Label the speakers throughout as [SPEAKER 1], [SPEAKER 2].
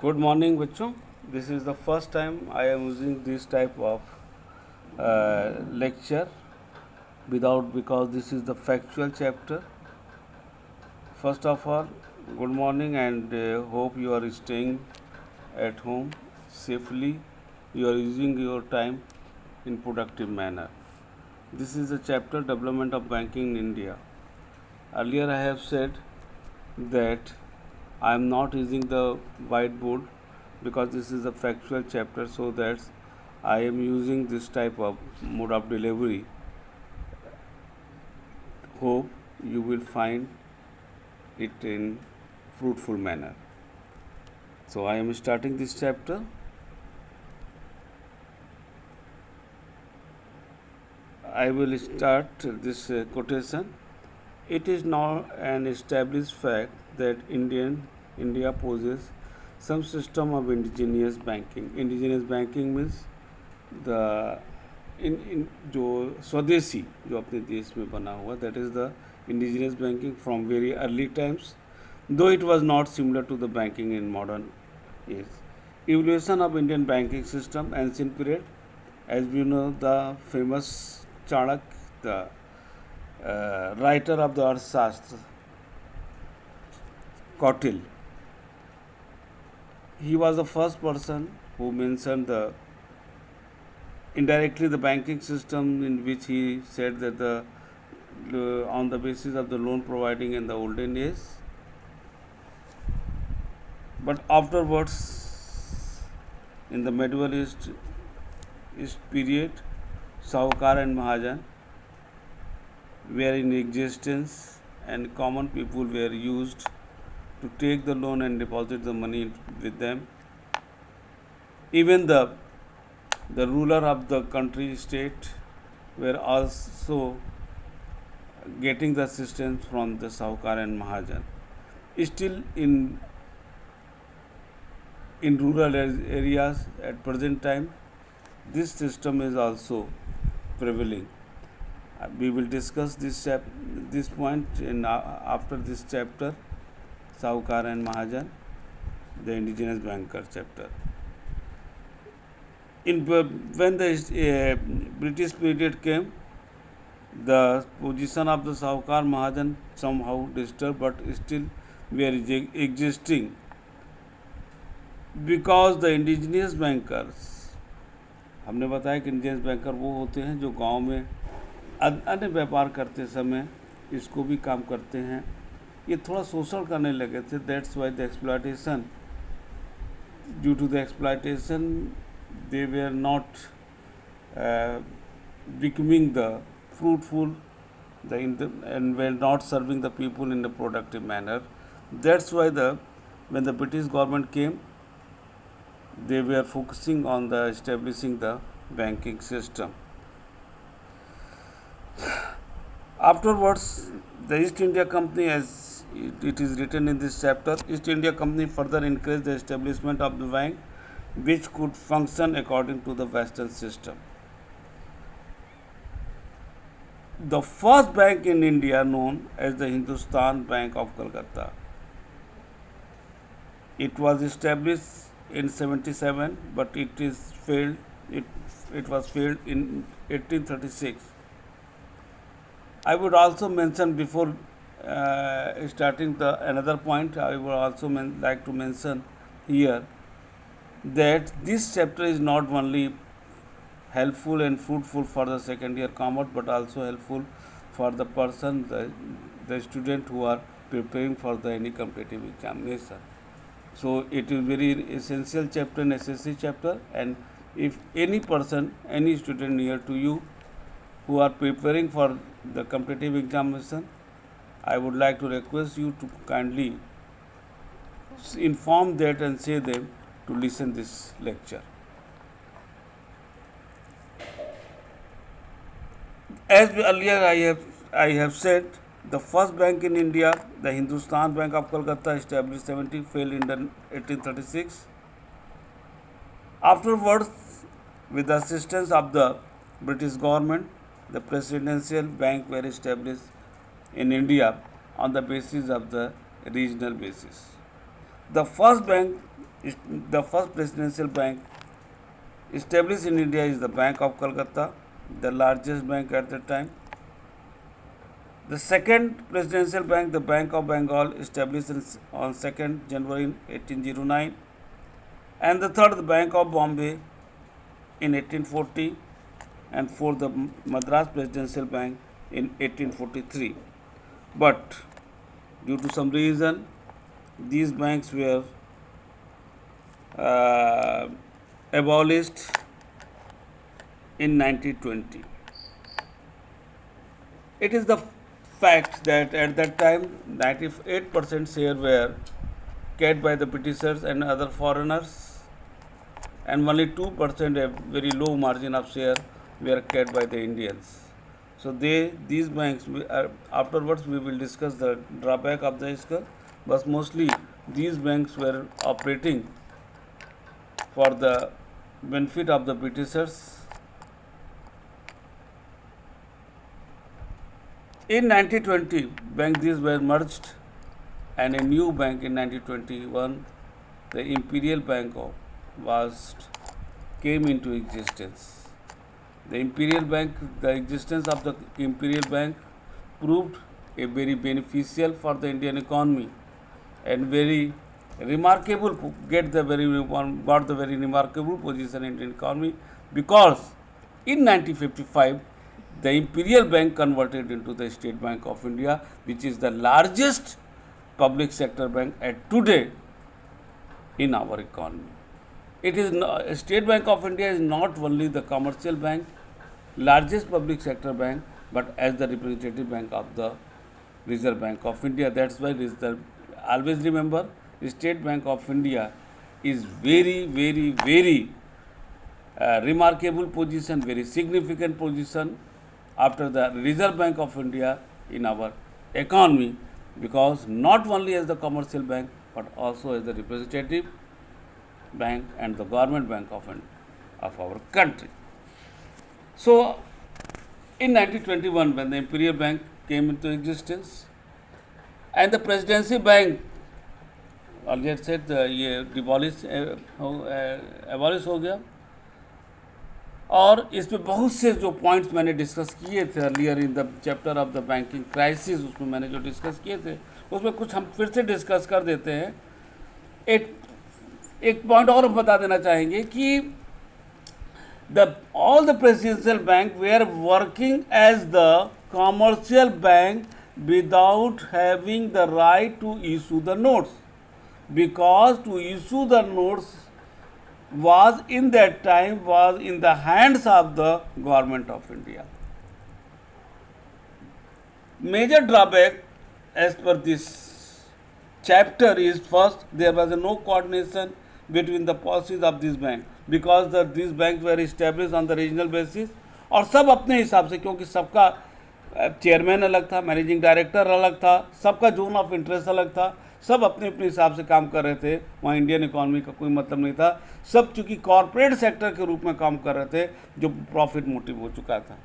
[SPEAKER 1] Good morning, बच्चों. This is the first time I am using this type of lecture because this is the factual chapter. First of all, good morning and hope you are staying at home safely. You are using your time in productive manner. This is the chapter Development of Banking in India. Earlier I have said that I am not using the whiteboard because this is a factual chapter, so that I am using this type of mode of delivery. Hope you will find it in fruitful manner. So I am starting this chapter. I will start this quotation. It is now an established fact that India possesses some system of indigenous banking. Indigenous banking means the in जो स्वदेशी जो अपने देश में बना हुआ, that is the indigenous banking from very early times, though it was not similar to the banking in modern age. Evolution of Indian banking system, ancient period, as we know, the famous Chanakya, the writer of the Arthashastra, Kautil. He was the first person who mentioned indirectly the banking system, in which he said that on the basis of the loan providing in the olden days. But afterwards, in the medieval East period, Sahukar and Mahajan were in existence, and common people were used to take the loan and deposit the money with them. Even the ruler of the country state were also getting the assistance from the Sahukar and Mahajan. Still in rural areas at present time, this system is also prevailing. We will discuss this point after this chapter, Sahukar and Mahajan, the indigenous banker chapter. When the British period came, the position of the Sahukar Mahajan somehow disturbed, but still were existing, because the indigenous bankers, हमने बताया कि Indian banker वो होते हैं जो गांव में अन्य व्यापार करते समय इसको भी काम करते हैं. ये थोड़ा शोषण करने लगे थे. That's why the exploitation, due to the exploitation they were not becoming the fruitful and were not serving the people in a productive manner. That's why when the British government came, they were focusing on the establishing the banking system. Afterwards, the East India Company, as it is written in this chapter, East India Company further encouraged the establishment of the bank, which could function according to the Western system. The first bank in India, known as the Hindustan Bank of Calcutta, it was established in 77, but it was failed in 1836. I would also mention, before starting another point, I would also like to mention here that this chapter is not only helpful and fruitful for the second year commerce, but also helpful for the person, the student who are preparing for any competitive examination. So it is very essential chapter, necessary chapter, and if any person, any student near to you who are preparing for the competitive examination, I would like to request you to kindly inform that and say them to listen this lecture. As earlier I have said, the first bank in India, the Hindustan Bank of Calcutta, established 70, failed in 1836. Afterwards, with the assistance of the British government, the Presidential Bank were established in India on the basis of the regional basis. The first bank The first presidential bank established in India is the Bank of Calcutta, the largest bank at the time. The second presidential bank, the Bank of Bengal, established on 2nd January 1809, and the third, the Bank of Bombay, in 1840, and fourth, the Madras Presidential Bank in 1843. But due to some reason, these banks were abolished in 1920. It is the fact that at that time 98% share were kept by the Britishers and other foreigners, and only 2%, a very low margin of share, were kept by the Indians. So these banks, afterwards we will discuss the drawback of the ISKA, but mostly these banks were operating for the benefit of the Britishers. In 1920, these were merged, and a new bank in 1921, the Imperial Bank came into existence. The existence of the Imperial Bank proved a very beneficial for the Indian economy, and very remarkable, got the very remarkable position in Indian economy, because in 1955 the Imperial Bank converted into the State Bank of India, which is the largest public sector bank at today in our economy. It is State Bank of India is not only the commercial bank, largest public sector bank, but as the representative bank of the Reserve Bank of India. That's why always remember, State Bank of India is very, very, very remarkable position, very significant position after the Reserve Bank of India in our economy, because not only as the commercial bank but also as the representative bank and the government bank of our country. So in 1921, when the Imperial Bank came into existence, and the Presidency Bank earlier said ये abolish हो गया, और इसमें बहुत से जो points मैंने discuss किए थे earlier in the chapter of the banking crisis, उसमें मैंने जो डिस्कस किए थे उसमें कुछ हम फिर से डिस्कस कर देते हैं. एक पॉइंट और हम बता देना चाहेंगे कि all the presidential bank were working as the commercial bank without having the right to issue the notes, because to issue the notes was in that time was in the hands of the government of India. Major drawback as per this chapter is, first, there was no coordination between the policies of this bank, because these banks were established on the regional basis, और सब अपने हिसाब से, क्योंकि सबका chairman अलग था, managing director अलग था, सबका जोन ऑफ इंटरेस्ट अलग था, सब अपने अपने हिसाब से काम कर रहे थे. वहाँ इंडियन इकोनॉमी का कोई मतलब नहीं था. सब चूँकि कॉरपोरेट सेक्टर के रूप में काम कर रहे थे, जो प्रॉफिट मोटिव हो चुका था.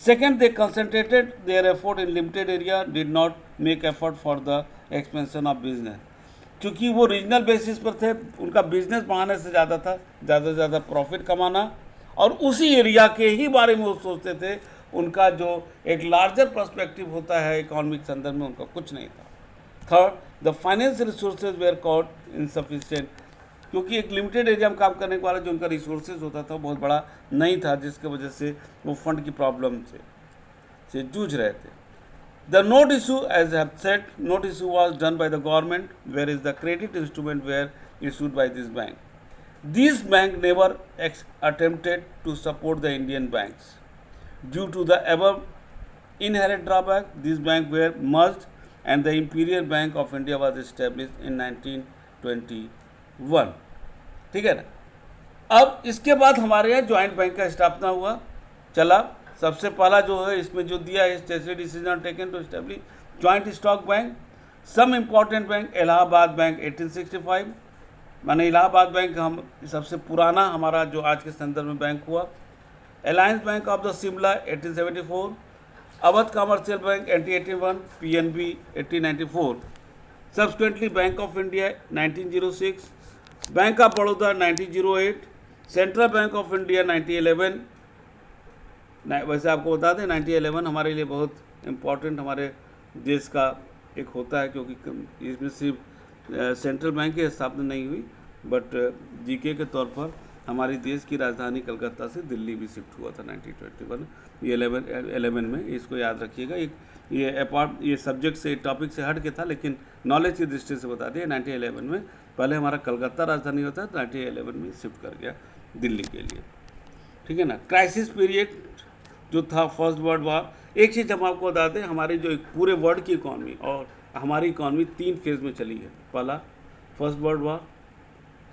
[SPEAKER 1] Second, they concentrated their effort in limited area, did not make effort for the expansion of business. चूँकि वो रीजनल बेसिस पर थे, उनका बिजनेस बढ़ाने से ज़्यादा था ज़्यादा से ज़्यादा प्रॉफिट कमाना, और उसी एरिया के ही बारे में वो सोचते थे. उनका जो एक लार्जर पर्सपेक्टिव होता है इकोनॉमिक संदर्भ में, उनका कुछ नहीं था. Third, the financial resources were caught insufficient, क्योंकि एक लिमिटेड एरिया में काम करने वाला जो उनका रिसोर्सेज होता था बहुत बड़ा नहीं था, जिसके वजह से वो फंड की प्रॉब्लम से जूझ रहे थे. The note issue, as I have said, note issue was done by the government, whereas the credit instrument were issued by this bank. This bank never attempted to support the Indian banks. Due to the above inherent drawback, these banks were merged and the Imperial Bank of India was established in 1921. ठीक है ना. अब इसके बाद हमारे यहाँ joint bank का स्थापना हुआ चला. सबसे पहला जो है इसमें जो दिया है, statutory decision taken to establish joint stock bank. Some important bank, Allahabad bank 1865, माने इलाहाबाद बैंक हम सबसे पुराना हमारा जो आज के संदर्भ में बैंक हुआ. Alliance bank of the Shimla 1874, Awadh commercial bank 1881, PNB 1894, subsequently bank of India 1906, bank of Baroda 1908, central bank of India 1911। वैसे आपको बता दें 1911 हमारे लिए बहुत इम्पोर्टेंट हमारे देश का एक होता है, क्योंकि इसमें सिर्फ सेंट्रल बैंक की स्थापना नहीं हुई, बट जीके के तौर पर हमारी देश की राजधानी कलकत्ता से दिल्ली भी शिफ्ट हुआ था 1921 ये 11 में। इसको याद रखिएगा। ये सब्जेक्ट से टॉपिक से हट के था, लेकिन नॉलेज की दृष्टि से बता दिया 1911 में पहले हमारा कलकत्ता राजधानी होता है, 1911 में शिफ्ट कर गया दिल्ली के लिए। ठीक है ना। क्राइसिस पीरियड जो था फर्स्ट वर्ल्ड वार। एक चीज़ हम आपको बता दें, हमारी जो पूरे वर्ल्ड की इकॉनमी और हमारी इकॉनमी 3 फेज़ में चली है। पहला first world war,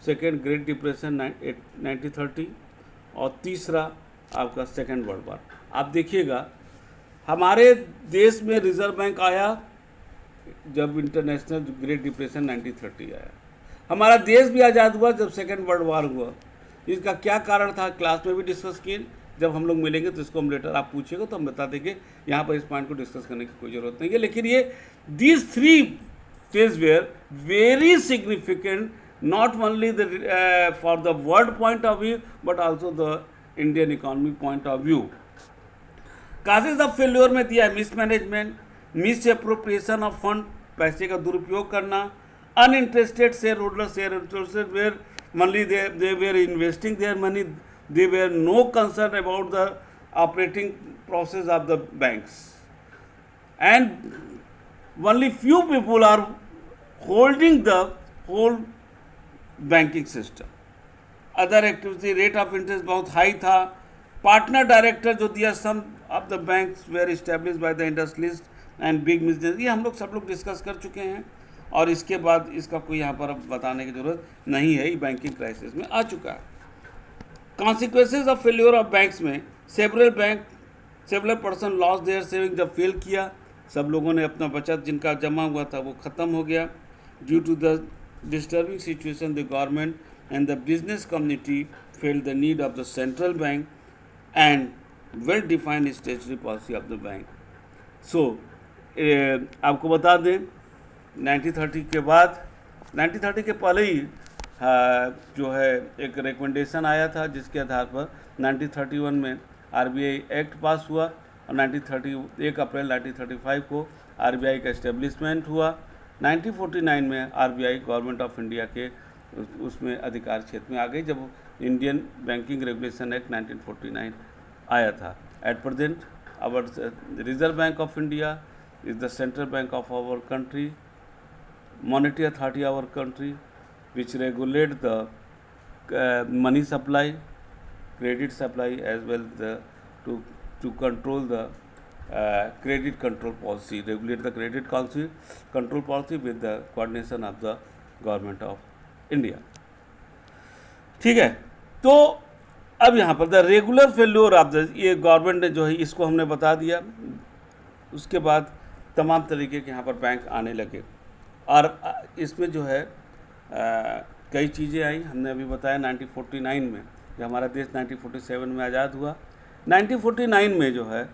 [SPEAKER 1] second great depression 1930 और तीसरा आपका सेकेंड वर्ल्ड वार। आप देखिएगा हमारे देश में रिजर्व बैंक आया जब इंटरनेशनल ग्रेट डिप्रेशन 1930 आया। हमारा देश भी आज़ाद हुआ जब सेकेंड वर्ल्ड वार हुआ। इसका क्या कारण था क्लास में भी डिस्कस किए, जब हम लोग मिलेंगे तो इसको हम लेटर आप पूछिएगा तो हम बता देंगे, यहाँ पर इस पॉइंट को डिस्कस करने की कोई ज़रूरत नहीं है। लेकिन ये these 3 phase were very significant, not only for the world point of view but also the Indian economy point of view. Causes of failure में दिया है mismanagement, misappropriation of fund, पैसे का दुरुपयोग करना, uninterested share holder were money they were investing their money, they were no concern about the operating process of the banks, and only few people are holding the whole banking system. Other activity rate of interest बहुत high था। Partner director जो दिया, some of the banks were establish by the industrialist and big business, ये हम लोग सब लोग discuss कर चुके हैं और इसके बाद इसका कोई यहाँ पर बताने की ज़रूरत नहीं है, ये बैंकिंग क्राइसिस में आ चुका है। Consequences of failure of banks में several person loss their saving जब फेल किया, सब लोगों ने अपना बचत जिनका जमा हुआ था वो ख़त्म हो गया। Due to the disturbing situation, the government and the business community felt the need of the central bank and well-defined statutory policy of the bank. So, आपको बता दें 1930 के बाद, 1930 के पहले ही जो है एक रिकमेंडेशन आया था जिसके आधार पर 1931 में आरबीआई एक्ट पास हुआ और 1 अप्रैल 1935 को आरबीआई का इस्टेब्लिशमेंट हुआ। 1949 में आरबीआई गवर्नमेंट ऑफ इंडिया के उसमें अधिकार क्षेत्र में आ गई जब इंडियन बैंकिंग रेगुलेशन एक्ट 1949 आया था। At present our Reserve Bank of India is the central bank of our country, monetary authority our country which regulate the money supply, credit supply as well to control the credit control policy, regulate the credit control policy with the coordination of the government of India. ठीक है, तो अब यहाँ पर the regular failure of the, ये government ने जो है इसको हमने बता दिया। उसके बाद तमाम तरीके के यहाँ पर बैंक आने लगे और इसमें जो है कई चीज़ें आई। हमने अभी बताया 1949 में जब हमारा देश 1947 में आज़ाद हुआ, 1949 में जो है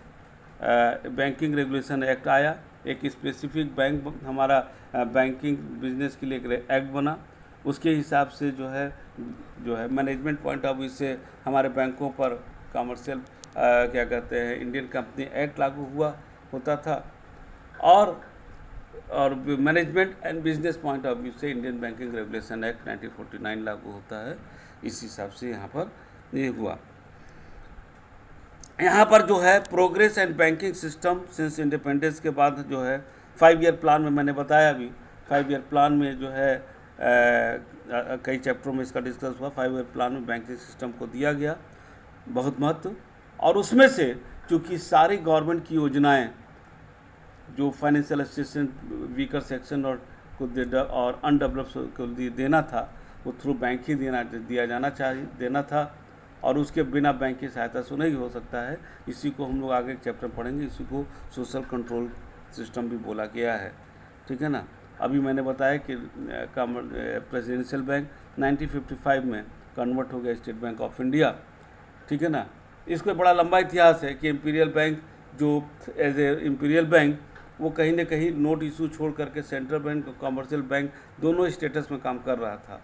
[SPEAKER 1] बैंकिंग रेगुलेशन एक्ट आया। एक स्पेसिफिक बैंक हमारा बैंकिंग बिजनेस के लिए एक एक्ट बना। उसके हिसाब से जो है मैनेजमेंट पॉइंट ऑफ व्यू से हमारे बैंकों पर कमर्शियल क्या कहते हैं इंडियन कंपनी एक्ट लागू हुआ होता था और management and business point of view से इंडियन बैंकिंग रेगुलेशन एक्ट 1949 लागू होता है। इस हिसाब से यहाँ पर ये हुआ। यहाँ पर जो है progress and banking system since independence के बाद जो है 5 ईयर प्लान में मैंने बताया अभी, 5 ईयर प्लान में जो है कई चैप्टरों में इसका डिस्कस हुआ। 5 ईयर प्लान में बैंकिंग सिस्टम को दिया गया बहुत महत्व, और उसमें से चूँकि सारी गवर्नमेंट की योजनाएं जो फाइनेंशियल असिस्टेंस वीकर सेक्शन और अनडेवलप्ड को देना था वो थ्रू बैंक ही दिया जाना चाहिए देना था, और उसके बिना बैंक की सहायता से नहीं हो सकता है। इसी को हम लोग आगे एक चैप्टर पढ़ेंगे, इसी को सोशल कंट्रोल सिस्टम भी बोला गया है। ठीक है ना। अभी मैंने बताया कि प्रेसिडेंशियल बैंक 1955 में कन्वर्ट हो गया स्टेट बैंक ऑफ इंडिया। ठीक है ना। इसको बड़ा लंबा इतिहास है कि इम्पीरियल बैंक जो एज ए इम्पीरियल बैंक वो कहीं ना कहीं नोट इशू छोड़ करके सेंट्रल बैंक और कमर्शियल बैंक दोनों स्टेटस में काम कर रहा था।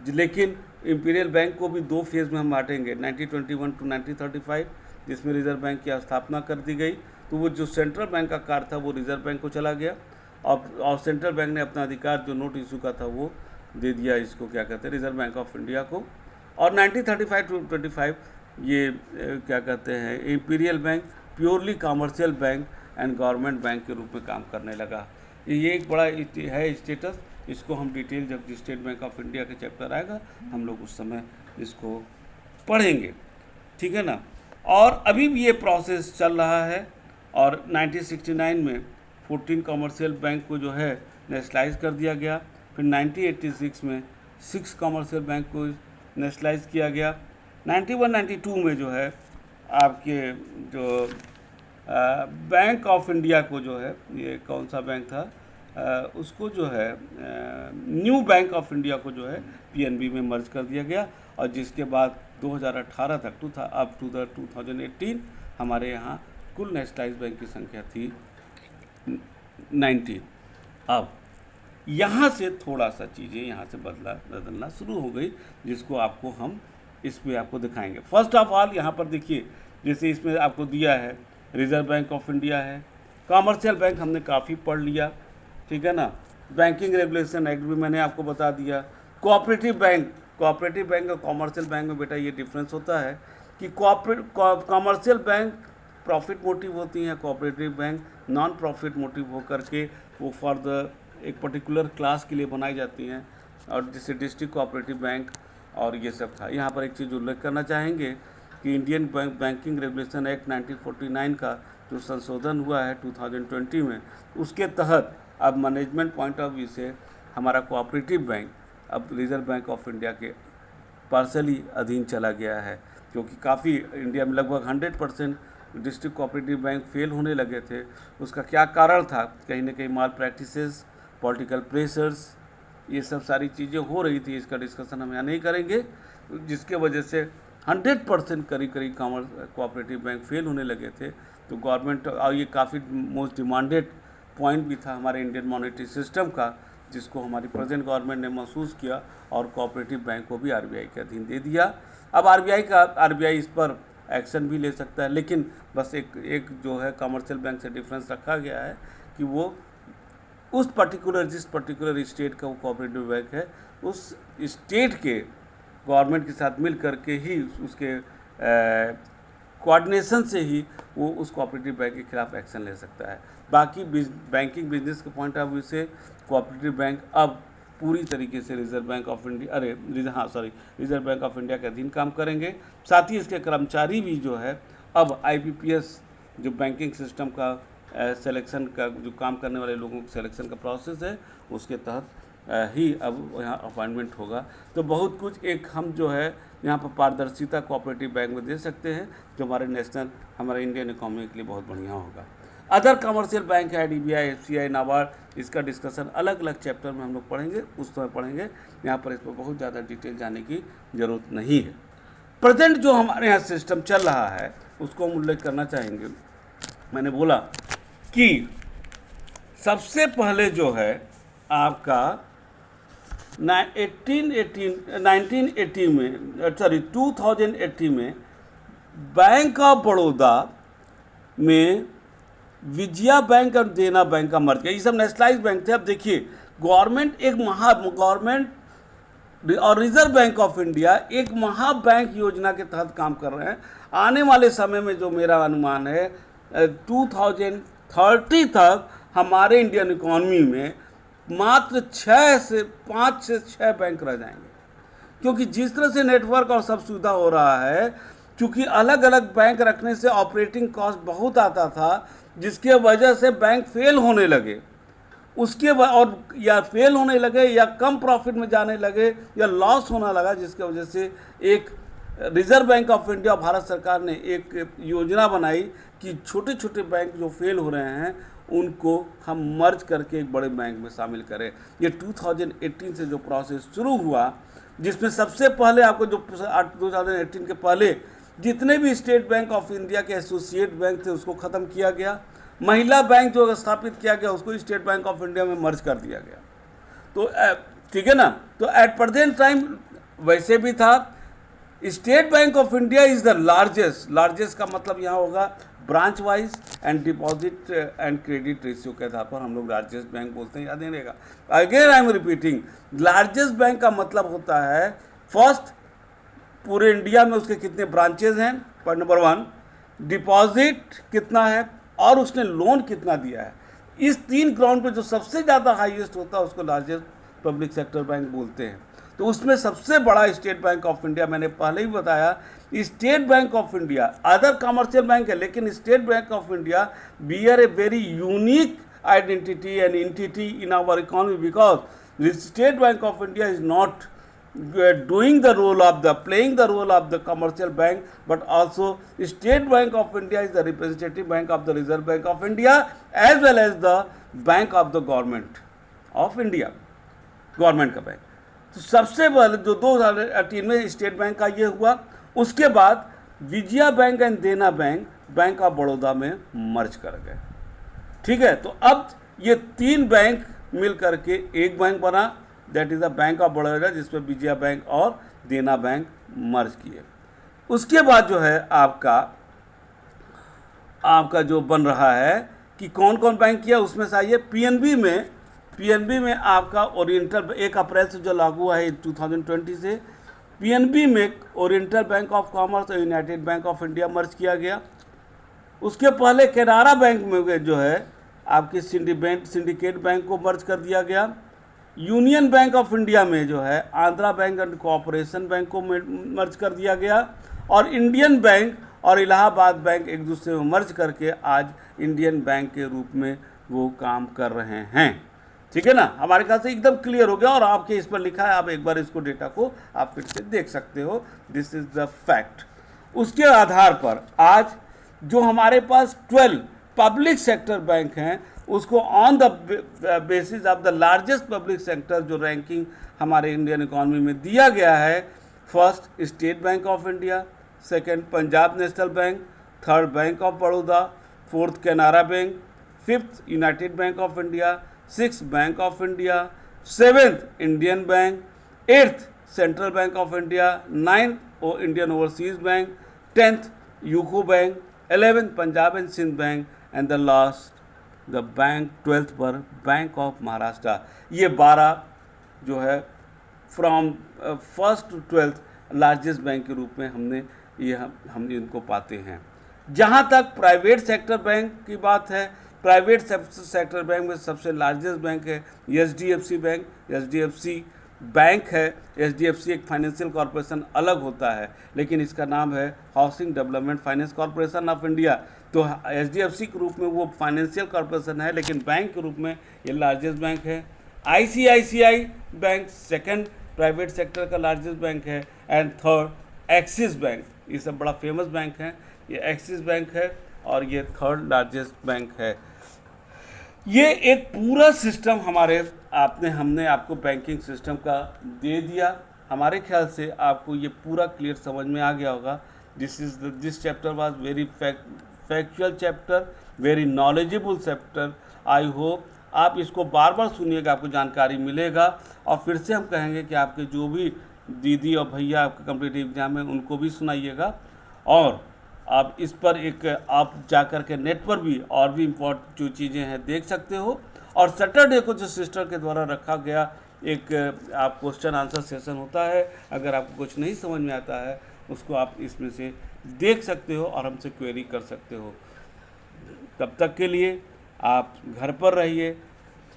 [SPEAKER 1] लेकिन इंपीरियल बैंक को भी 2 फेज़ में हम बांटेंगे, 1921 टू 1935, जिसमें रिजर्व बैंक की स्थापना कर दी गई। तो वो जो सेंट्रल बैंक का कार्य था वो रिजर्व बैंक को चला गया, और सेंट्रल बैंक ने अपना अधिकार जो नोट इशू का था वो दे दिया इसको, क्या कहते हैं, रिजर्व बैंक ऑफ इंडिया को। और 1935 टू 25 ये क्या कहते हैं, imperial bank purely commercial bank and government bank के रूप में काम करने लगा। ये एक बड़ा है स्टेटस। इसको हम डिटेल जब स्टेट बैंक ऑफ इंडिया के चैप्टर आएगा हम लोग उस समय इसको पढ़ेंगे, ठीक है ना। और अभी भी ये प्रोसेस चल रहा है, और 1969 में 14 कॉमर्शियल बैंक को जो है नेशनलाइज कर दिया गया। फिर 1986 में 6 कॉमर्शियल बैंक को नेशनलाइज किया गया। 91-92 में जो है आपके जो बैंक ऑफ इंडिया को जो है, ये कौन सा बैंक था, उसको जो है न्यू बैंक ऑफ इंडिया को जो है पीएनबी में मर्ज कर दिया गया। और जिसके बाद 2018 तक अप टू 2018 हमारे यहाँ कुल नेशनलाइज बैंक की संख्या थी 19। अब यहाँ से थोड़ा सा चीज़ें यहाँ से बदलना शुरू हो गई, जिसको आपको हम इसमें आपको दिखाएंगे। फर्स्ट ऑफ ऑल यहाँ पर देखिए, जैसे इसमें आपको दिया है रिजर्व बैंक ऑफ इंडिया है, कॉमर्शियल बैंक हमने काफ़ी पढ़ लिया, ठीक है ना। बैंकिंग रेगुलेशन एक्ट भी मैंने आपको बता दिया। कोऑपरेटिव बैंक और कॉमर्शियल बैंक में बेटा ये डिफरेंस होता है कि कॉमर्शियल बैंक प्रॉफिट मोटिव होती हैं, cooperative bank non profit motive होकर के वो फॉर द एक पर्टिकुलर क्लास के लिए बनाई जाती हैं, और जैसे डिस्ट्रिक्ट कोऑपरेटिव बैंक और ये सब था। यहाँ पर एक चीज़ उल्लेख करना चाहेंगे कि इंडियन बैंकिंग रेगुलेशन एक्ट 1949 का जो संशोधन हुआ है 2020 में, उसके तहत अब मैनेजमेंट पॉइंट ऑफ व्यू से हमारा कोऑपरेटिव बैंक अब रिजर्व बैंक ऑफ इंडिया के पार्सली अधीन चला गया है, क्योंकि काफ़ी इंडिया में लगभग 100% डिस्ट्रिक्ट कोऑपरेटिव बैंक फेल होने लगे थे। उसका क्या कारण था, कहीं ना कहीं माल प्रैक्टिसेस, पॉलिटिकल प्रेशर्स, ये सब सारी चीज़ें हो रही थी। इसका डिस्कशन हम यहाँ नहीं करेंगे, जिसके वजह से 100% करीब कोऑपरेटिव बैंक फेल होने लगे थे। तो गवर्नमेंट, और ये काफ़ी मोस्ट डिमांडेड पॉइंट भी था हमारे इंडियन मॉनेटरी सिस्टम का, जिसको हमारी प्रेजेंट गवर्नमेंट ने महसूस किया और कोऑपरेटिव बैंक को भी आरबीआई के अधीन दे दिया। अब आरबीआई इस पर एक्शन भी ले सकता है, लेकिन बस एक जो है कमर्शियल बैंक से डिफरेंस रखा गया है कि वो जिस पर्टिकुलर स्टेट का वो कोऑपरेटिव बैंक है, उस स्टेट के गवर्नमेंट के साथ मिल करके ही उसके कोऑर्डिनेशन से ही वो उस कोऑपरेटिव बैंक के खिलाफ एक्शन ले सकता है। बाकी बैंकिंग बिजनेस के पॉइंट ऑफ व्यू से कोऑपरेटिव बैंक अब पूरी तरीके से reserve Bank of India reserve Bank of India के अधीन काम करेंगे। साथ ही इसके कर्मचारी भी जो है अब आईबीपीएस जो बैंकिंग सिस्टम का सिलेक्शन का जो काम करने वाले लोगों के सिलेक्शन का प्रोसेस है, उसके तहत ही अब यहाँ अपॉइंटमेंट होगा। तो बहुत कुछ एक हम जो है यहाँ पर पारदर्शिता कोऑपरेटिव बैंक में दे सकते हैं, जो हमारे इंडियन इकोनॉमी के लिए बहुत बढ़िया होगा। अदर कमर्शियल बैंक है, डीबीआई, एफसीआई, नाबार्ड, इसका डिस्कशन अलग अलग चैप्टर में हम लोग पढ़ेंगे, उस समय पढ़ेंगे। यहाँ पर इस पर बहुत ज़्यादा डिटेल जाने की ज़रूरत नहीं है। प्रेजेंट जो हमारे यहाँ सिस्टम चल रहा है उसको हम उल्लेख करना चाहेंगे। मैंने बोला कि सबसे पहले जो है आपका 2018 में बैंक ऑफ बड़ौदा में विजया बैंक और देना बैंक का मर्ज किया। ये सब नेशनलाइज बैंक थे। अब देखिए, गवर्नमेंट और रिजर्व बैंक ऑफ इंडिया एक महाबैंक योजना के तहत काम कर रहे हैं। आने वाले समय में जो मेरा अनुमान है 2030 तक हमारे इंडियन इकोनॉमी में मात्र 5 से 6 बैंक रह जाएंगे, क्योंकि जिस तरह से नेटवर्क और सब सुविधा हो रहा है, क्योंकि अलग अलग बैंक रखने से ऑपरेटिंग कॉस्ट बहुत आता था, जिसके वजह से बैंक फेल होने लगे, और या फेल होने लगे या कम प्रॉफिट में जाने लगे या लॉस होना लगा, जिसके वजह से एक reserve Bank of India, Bharat सरकार ने एक योजना बनाई कि छोटे छोटे बैंक जो फेल हो रहे हैं उनको हम मर्ज करके एक बड़े बैंक में शामिल करें। ये 2018 से जो प्रोसेस शुरू हुआ, जिसमें सबसे पहले आपको जो 2018 के पहले जितने भी स्टेट बैंक ऑफ इंडिया के एसोसिएट बैंक थे उसको ख़त्म किया गया। महिला बैंक जो स्थापित किया गया उसको स्टेट बैंक ऑफ इंडिया में मर्ज कर दिया गया। तो ठीक है ना। तो एट प्रेजेंट टाइम वैसे भी था। State Bank of India is the largest का मतलब यहाँ होगा branch wise and deposit and credit ratio के आधार पर हम लोग लार्जेस्ट बैंक बोलते हैं, याद नहीं रहेगा। Again I am repeating, largest bank का मतलब होता है फर्स्ट पूरे इंडिया में उसके कितने ब्रांचेज हैं, पॉइंट नंबर 1, डिपॉजिट कितना है और उसने लोन कितना दिया है। इस 3 ग्राउंड पे जो सबसे ज़्यादा हाईएस्ट होता है उसको लार्जेस्ट पब्लिक सेक्टर बैंक बोलते हैं। तो उसमें सबसे बड़ा स्टेट बैंक ऑफ इंडिया, मैंने पहले ही बताया, State Bank of India other commercial bank है लेकिन State Bank of India bear a very unique identity and entity in our economy because State Bank of India is not playing the role of the commercial bank, but also State Bank of India is the representative bank of the Reserve Bank of India as well as the bank of the government of India, government का bank. तो सबसे पहले जो 2018 में state bank का ये हुआ, उसके बाद विजया बैंक एंड देना बैंक बैंक ऑफ बड़ौदा में मर्ज कर गए। ठीक है, तो अब ये 3 बैंक मिल करके एक बैंक बना, that is the bank of Baroda, जिसमें विजया बैंक और देना बैंक मर्ज किए। उसके बाद जो है आपका जो बन रहा है कि कौन कौन बैंक किया, उसमें से आइए पीएनबी में आपका ओरिएंटल 1 अप्रैल से जो लागू हुआ है 2020 से, पीएनबी में ओरिएंटल बैंक ऑफ कॉमर्स और यूनाइटेड बैंक ऑफ इंडिया मर्ज किया गया। उसके पहले केनरा बैंक में जो है आपके सिंडिकेट बैंक को मर्ज कर दिया गया। यूनियन बैंक ऑफ इंडिया में जो है Andhra bank and cooperation bank को मर्ज कर दिया गया और इंडियन बैंक और इलाहाबाद बैंक एक दूसरे में मर्ज करके आज इंडियन बैंक के रूप में वो काम कर रहे हैं। ठीक है ना, हमारे ख्याल से एकदम क्लियर हो गया और आपके इस पर लिखा है, आप एक बार इसको डेटा को आप फिर से देख सकते हो। This is the fact. उसके आधार पर आज जो हमारे पास 12 पब्लिक सेक्टर बैंक हैं उसको on the basis of the largest public sector जो रैंकिंग हमारे इंडियन इकोनॉमी में दिया गया है, first State Bank of India, second Punjab National Bank, third Bank of Baroda, fourth Canara Bank, fifth United Bank of India, six Bank of India, seventh Indian Bank, eighth Central bank of India, ninth Indian Overseas Bank, tenth UCO Bank, 11th Punjab and Sind Bank and the last the bank 12th पर Bank of Maharashtra. ये 12 जो है from first to 12th largest bank के रूप में हम इनको पाते हैं। जहाँ तक प्राइवेट सेक्टर बैंक की बात है, प्राइवेट सेक्टर बैंक में सबसे लार्जेस्ट बैंक है एचडीएफसी बैंक। एचडीएफसी बैंक है, एचडीएफसी एक फाइनेंशियल कॉरपोरेशन अलग होता है लेकिन इसका नाम है housing development finance corporation of India. तो एचडीएफसी के रूप में वो फाइनेंशियल कॉरपोरेशन है लेकिन बैंक के रूप में ये लार्जेस्ट बैंक है। ICICI bank second private sector का लार्जेस्ट बैंक है एंड थर्ड एक्सिस बैंक, ये सब बड़ा फेमस बैंक है। ये एक्सिस बैंक है और ये थर्ड लार्जेस्ट बैंक है। ये एक पूरा सिस्टम हमने आपको बैंकिंग सिस्टम का दे दिया। हमारे ख्याल से आपको ये पूरा क्लियर समझ में आ गया होगा। This chapter was very factual chapter, very knowledgeable chapter. I hope आप इसको बार बार सुनिएगा, आपको जानकारी मिलेगा। और फिर से हम कहेंगे कि आपके जो भी दीदी और भैया आपके कॉम्पिटिटिव एग्जाम है उनको भी सुनाइएगा। और आप इस पर आप जाकर के नेट पर भी और भी इम्पोर्टेंट जो चीज़ें हैं देख सकते हो। और सैटरडे को जो सिस्टर के द्वारा रखा गया एक आप क्वेश्चन आंसर सेशन होता है, अगर आपको कुछ नहीं समझ में आता है उसको आप इसमें से देख सकते हो और हमसे क्वेरी कर सकते हो। तब तक के लिए आप घर पर रहिए।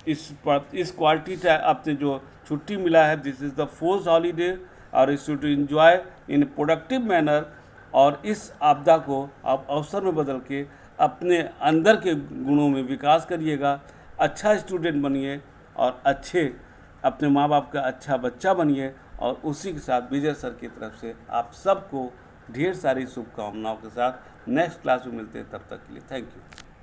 [SPEAKER 1] इस क्वालिटी आपने जो छुट्टी मिला है, this is the forced holiday और you should enjoy in productive manner. और इस आपदा को आप अवसर में बदल के अपने अंदर के गुणों में विकास करिएगा। अच्छा स्टूडेंट बनिए और अच्छे अपने माँ बाप का अच्छा बच्चा बनिए। और उसी के साथ विजय सर की तरफ से आप सबको ढेर सारी शुभकामनाओं के साथ नेक्स्ट क्लास में मिलते हैं। तब तक के लिए थैंक यू।